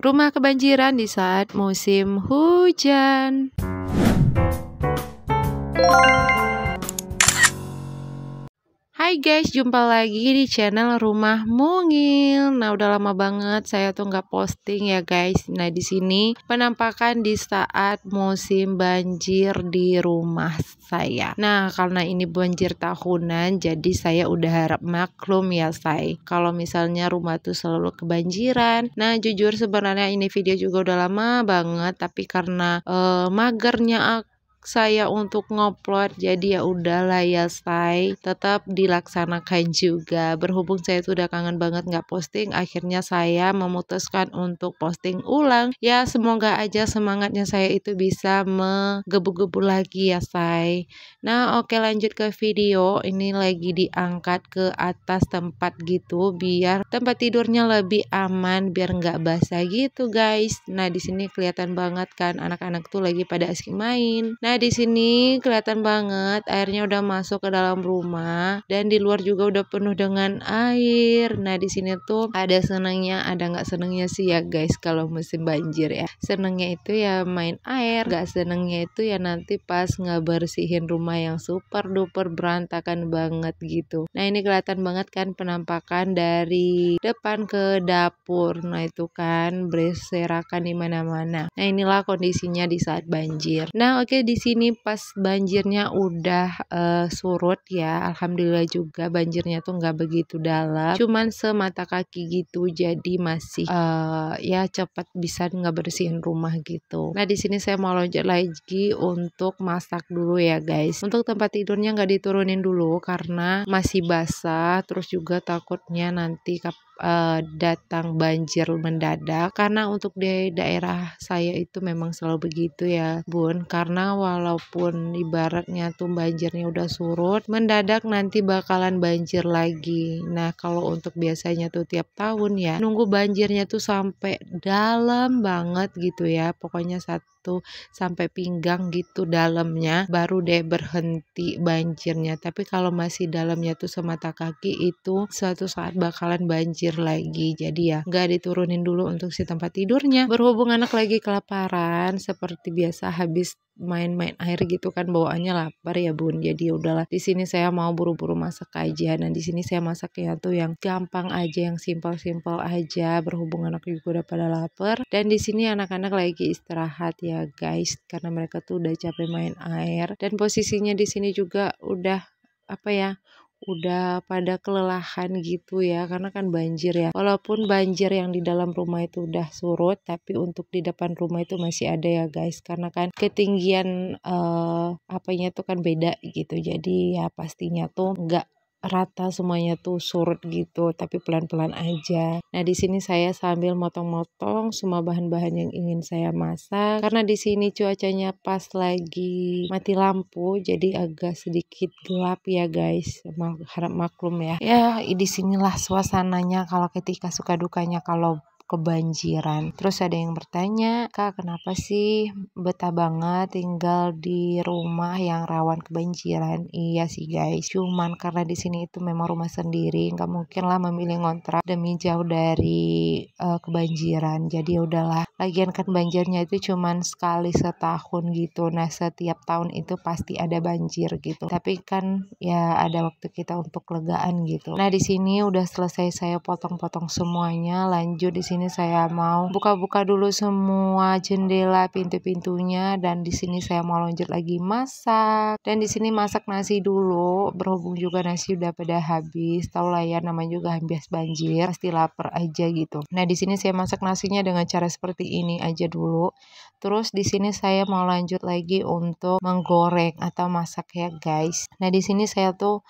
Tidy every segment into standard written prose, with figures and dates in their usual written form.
Rumah kebanjiran di saat musim hujan. Hai guys, jumpa lagi di channel Rumah Mungil. Nah, udah lama banget saya tuh nggak posting ya guys. Nah, di sini penampakan di saat musim banjir di rumah saya. Nah, karena ini banjir tahunan, jadi saya udah harap maklum ya say. Kalau misalnya rumah tuh selalu kebanjiran. Nah, jujur sebenarnya ini video juga udah lama banget, tapi karena magernya saya untuk ngupload, jadi ya udahlah ya say, tetap dilaksanakan juga. Berhubung saya tuh udah kangen banget nggak posting, akhirnya saya memutuskan untuk posting ulang. Ya semoga aja semangatnya saya itu bisa menggebu-gebu lagi ya say. Nah oke, lanjut ke video. Ini lagi diangkat ke atas tempat gitu biar tempat tidurnya lebih aman, biar nggak basah gitu guys. Nah di sini kelihatan banget kan anak-anak tuh lagi pada asik main. Nah di sini kelihatan banget airnya udah masuk ke dalam rumah dan di luar juga udah penuh dengan air. Nah di sini tuh ada senangnya, ada nggak senangnya sih ya guys kalau musim banjir ya. Senangnya itu ya main air, nggak senangnya itu ya nanti pas ngebersihin rumah yang super duper berantakan banget gitu. Nah ini kelihatan banget kan penampakan dari depan ke dapur. Nah itu kan berserakan di mana-mana. Nah inilah kondisinya di saat banjir. Nah oke, di sini pas banjirnya udah surut ya, alhamdulillah juga banjirnya tuh nggak begitu dalam, cuman semata kaki gitu, jadi masih ya cepat bisa ngebersihin rumah gitu. Nah di sini saya mau loncat lagi untuk masak dulu ya guys. Untuk tempat tidurnya nggak diturunin dulu karena masih basah, terus juga takutnya nanti datang banjir mendadak, karena untuk di daerah saya itu memang selalu begitu ya bun, karena walaupun ibaratnya tuh banjirnya udah surut, mendadak nanti bakalan banjir lagi. Nah kalau untuk biasanya tuh tiap tahun ya nunggu banjirnya tuh sampai dalam banget gitu ya, pokoknya 1 sampai pinggang gitu dalamnya baru deh berhenti banjirnya. Tapi kalau masih dalamnya tuh semata kaki itu suatu saat bakalan banjir lagi, jadi ya nggak diturunin dulu untuk si tempat tidurnya. Berhubung anak lagi kelaparan seperti biasa, habis main-main air gitu kan bawaannya lapar ya bun, jadi udahlah di sini saya mau buru-buru masak aja. Nah di sini saya masaknya tuh yang gampang aja, yang simpel-simpel aja, berhubung anak juga udah pada lapar. Dan di sini anak-anak lagi istirahat ya guys, karena mereka tuh udah capek main air, dan posisinya di sini juga udah udah pada kelelahan gitu ya, karena kan banjir ya. Walaupun banjir yang di dalam rumah itu udah surut, tapi untuk di depan rumah itu masih ada ya guys, karena kan ketinggian apanya tuh kan beda gitu, jadi ya pastinya tuh nggak rata semuanya tuh surut gitu, tapi pelan-pelan aja. Nah di sini saya sambil motong-motong semua bahan-bahan yang ingin saya masak, karena di sini cuacanya pas lagi mati lampu, jadi agak sedikit gelap ya guys. Harap maklum ya. Ya di sinilah suasananya kalau ketika suka dukanya kalau kebanjiran. Terus ada yang bertanya, Kak kenapa sih betah banget tinggal di rumah yang rawan kebanjiran? Iya sih guys, cuman karena di sini itu memang rumah sendiri, nggak mungkin lah memilih ngontrak demi jauh dari kebanjiran. Jadi udahlah, lagian kan banjirnya itu cuman sekali setahun gitu. Nah setiap tahun itu pasti ada banjir gitu, tapi kan ya ada waktu kita untuk legaan gitu. Nah di sini udah selesai saya potong-potong semuanya. Lanjut di sini saya mau buka-buka dulu semua jendela, pintu-pintunya, dan di sini saya mau lanjut lagi masak. Dan di sini masak nasi dulu, berhubung juga nasi udah pada habis. Tahu lah ya, namanya juga habis banjir, pasti lapar aja gitu. Nah di sini saya masak nasinya dengan cara seperti ini aja dulu. Terus di sini saya mau lanjut lagi untuk menggoreng atau masak ya guys. Nah di sini saya tuh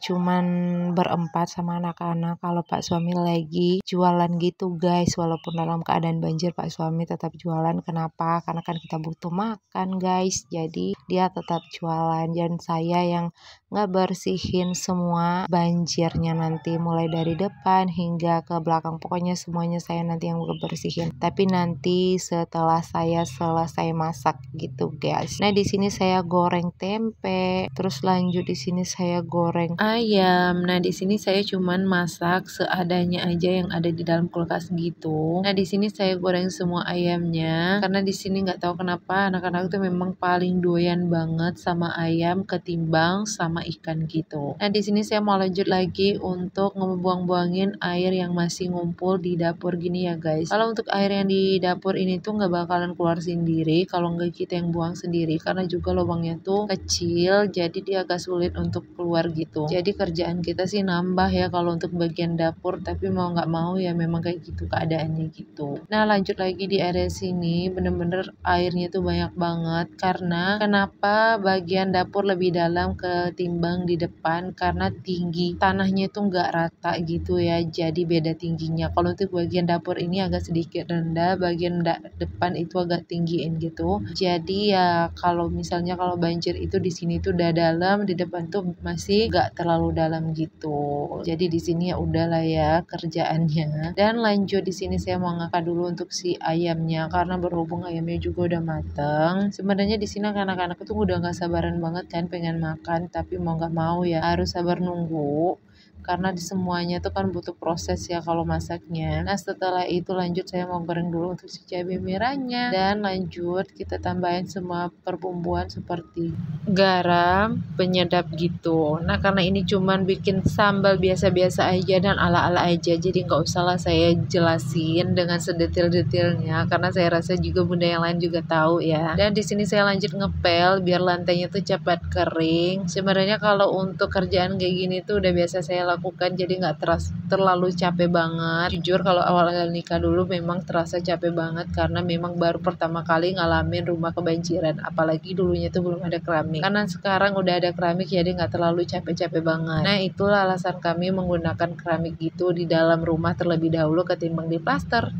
cuman berempat sama anak-anak. Kalau Pak suami lagi jualan gitu guys, walaupun dalam keadaan banjir Pak suami tetap jualan. Kenapa? Karena kan kita butuh makan guys, jadi dia tetap jualan, dan saya yang ngebersihin semua banjirnya nanti, mulai dari depan hingga ke belakang, pokoknya semuanya saya nanti yang bersihin. Tapi nanti setelah saya selesai masak gitu guys. Nah di sini saya goreng tempe, terus lanjut di sini saya goreng ayam. Nah di sini saya cuman masak seadanya aja yang ada di dalam kulkas gitu. Nah di sini saya goreng semua ayamnya karena di sini nggak tahu kenapa anak-anak itu memang paling doyan banget sama ayam ketimbang sama ikan gitu. Nah di sini saya mau lanjut lagi untuk ngebuang-buangin air yang masih ngumpul di dapur gini ya guys. Kalau untuk air yang di dapur ini tuh nggak bakalan keluar sendiri kalau nggak kita yang buang sendiri, karena juga lubangnya tuh kecil jadi dia agak sulit untuk keluar gitu. Jadi kerjaan kita sih nambah ya kalau untuk bagian dapur, tapi mau nggak mau ya memang kayak gitu keadaannya gitu. Nah lanjut lagi di area sini bener-bener airnya tuh banyak banget. Karena kenapa bagian dapur lebih dalam ketimbang di depan, karena tinggi tanahnya tuh nggak rata gitu ya, jadi beda tingginya. Kalau untuk bagian dapur ini agak sedikit rendah, bagian depan itu agak tinggiin gitu. Jadi ya kalau misalnya kalau banjir itu di sini tuh udah dalam, di depan tuh masih nggak terlalu dalam gitu. Jadi di sini ya udahlah ya kerjaannya. Dan lanjut di sini saya mau ngangkat dulu untuk si ayamnya karena berhubung ayamnya juga udah mateng. Sebenarnya di sini anak-anak tuh udah nggak sabaran banget kan pengen makan, tapi mau nggak mau ya harus sabar nunggu. Karena di semuanya tuh kan butuh proses ya kalau masaknya. Nah setelah itu lanjut saya mau goreng dulu untuk si cabai merahnya. Dan lanjut kita tambahin semua perbumbuan seperti garam, penyedap gitu. Nah karena ini cuman bikin sambal biasa-biasa aja dan ala-ala aja, jadi nggak usah lah saya jelasin dengan sedetail-detailnya karena saya rasa juga bunda yang lain juga tahu ya. Dan di sini saya lanjut ngepel biar lantainya tuh cepat kering. Sebenarnya kalau untuk kerjaan kayak gini tuh udah biasa saya lakukan, jadi nggak terlalu capek banget. Jujur kalau awal-awal nikah dulu memang terasa capek banget karena memang baru pertama kali ngalamin rumah kebanjiran, apalagi dulunya tuh belum ada keramik. Karena sekarang udah ada keramik jadi nggak terlalu capek-capek banget. Nah itulah alasan kami menggunakan keramik gitu di dalam rumah terlebih dahulu ketimbang di plaster.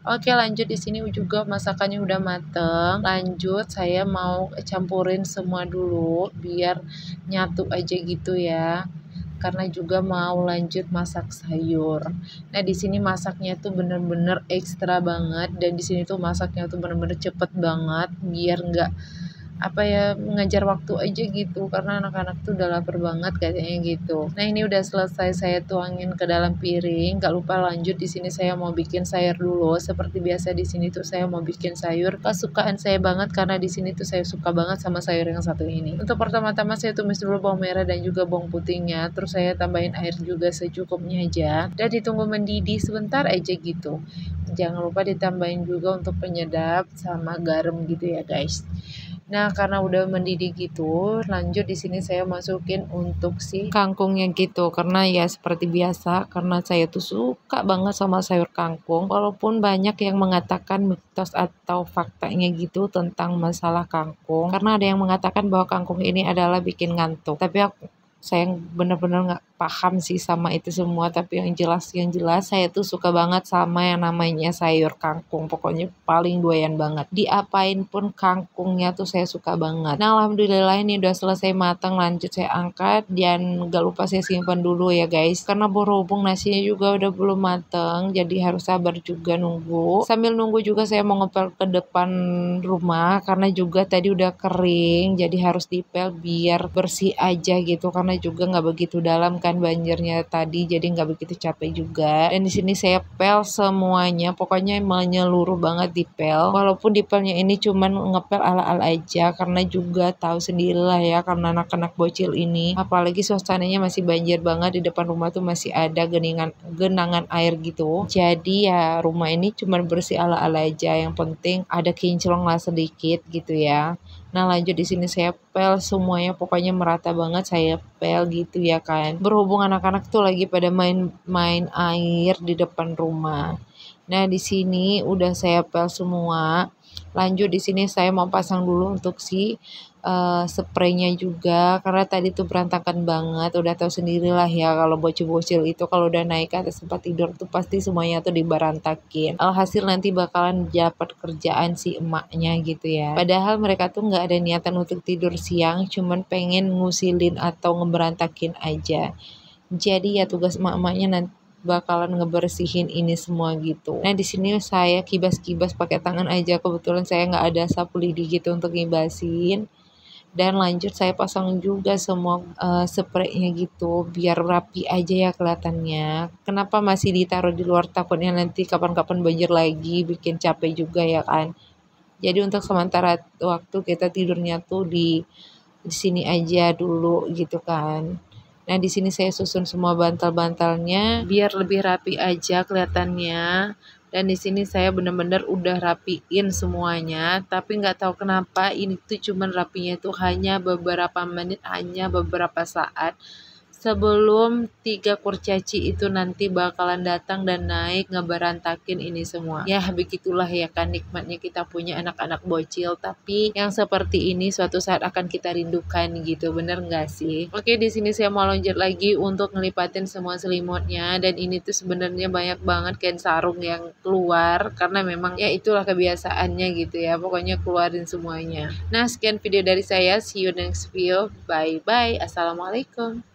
Oke lanjut di sini juga masakannya udah mateng. Lanjut saya mau campurin semua dulu biar nyatu aja gitu ya. Karena juga mau lanjut masak sayur. Nah di sini masaknya tuh bener-bener ekstra banget dan di sini tuh masaknya tuh bener-bener cepet banget biar nggak mengajar waktu aja gitu karena anak-anak tuh udah lapar banget katanya gitu. Nah ini udah selesai saya tuangin ke dalam piring. Gak lupa lanjut di sini saya mau bikin sayur dulu. Seperti biasa di sini tuh saya mau bikin sayur kesukaan saya banget karena di sini tuh saya suka banget sama sayur yang satu ini. Untuk pertama-tama saya tumis dulu bawang merah dan juga bawang putihnya. Terus saya tambahin air juga secukupnya aja dan ditunggu mendidih sebentar aja gitu. Jangan lupa ditambahin juga untuk penyedap sama garam gitu ya guys. Nah, karena udah mendidih gitu, lanjut di sini saya masukin untuk si kangkungnya gitu. Karena ya seperti biasa, karena saya tuh suka banget sama sayur kangkung. Walaupun banyak yang mengatakan mitos atau faktanya gitu tentang masalah kangkung. Karena ada yang mengatakan bahwa kangkung ini adalah bikin ngantuk. Tapi saya bener-bener nggak paham sih sama itu semua, tapi yang jelas saya tuh suka banget sama yang namanya sayur kangkung. Pokoknya paling doyan banget, diapain pun kangkungnya tuh saya suka banget. Nah alhamdulillah ini udah selesai matang, lanjut saya angkat dan gak lupa saya simpan dulu ya guys, karena berhubung nasinya juga udah belum matang jadi harus sabar juga nunggu. Sambil nunggu juga saya mau ngepel ke depan rumah karena juga tadi udah kering, jadi harus dipel biar bersih aja gitu karena juga nggak begitu dalam kan banjirnya tadi, jadi nggak begitu capek juga. Dan di sini saya pel semuanya, pokoknya menyeluruh banget dipel. Walaupun dipelnya ini cuman ngepel ala-ala aja karena juga tahu sendirilah ya karena anak-anak bocil ini, apalagi suasananya masih banjir banget, di depan rumah tuh masih ada genangan air gitu. Jadi ya rumah ini cuman bersih ala-ala aja, yang penting ada kinclong lah sedikit gitu ya. Nah lanjut di sini saya pel semuanya, pokoknya merata banget saya pel gitu ya kan. Berhubung anak-anak tuh lagi pada main air di depan rumah. Nah di sini udah saya pel semua. Lanjut di sini saya mau pasang dulu untuk si spraynya juga karena tadi tuh berantakan banget. Udah tahu sendirilah ya kalau bocil-bocil itu kalau udah naik ke atas tempat tidur tuh pasti semuanya tuh diberantakin. Alhasil nanti bakalan dapat kerjaan si emaknya gitu ya. Padahal mereka tuh nggak ada niatan untuk tidur siang, cuman pengen ngusilin atau ngeberantakin aja. Jadi ya tugas emak-emaknya bakalan ngebersihin ini semua gitu. Nah di sini saya kibas-kibas pakai tangan aja, kebetulan saya nggak ada sapu lidi gitu untuk ngibasin. Dan lanjut saya pasang juga semua spraynya gitu biar rapi aja ya kelihatannya. Kenapa masih ditaruh di luar, takutnya nanti kapan-kapan banjir lagi, bikin capek juga ya kan. Jadi untuk sementara waktu kita tidurnya tuh di sini aja dulu gitu kan. Nah, di sini saya susun semua bantal-bantalnya biar lebih rapi aja kelihatannya. Dan di sini saya bener-bener udah rapiin semuanya, tapi nggak tahu kenapa ini tuh cuman rapinya tuh hanya beberapa menit, hanya beberapa saat. Sebelum 3 kurcaci itu nanti bakalan datang dan naik ngeberantakin ini semua. Ya begitulah ya kan nikmatnya kita punya anak-anak bocil, tapi yang seperti ini suatu saat akan kita rindukan gitu, bener nggak sih? Oke, di sini saya mau lanjut lagi untuk ngelipatin semua selimutnya, dan ini tuh sebenarnya banyak banget kain sarung yang keluar karena memang ya itulah kebiasaannya gitu ya, pokoknya keluarin semuanya. Nah sekian video dari saya, see you next video, bye bye, assalamualaikum.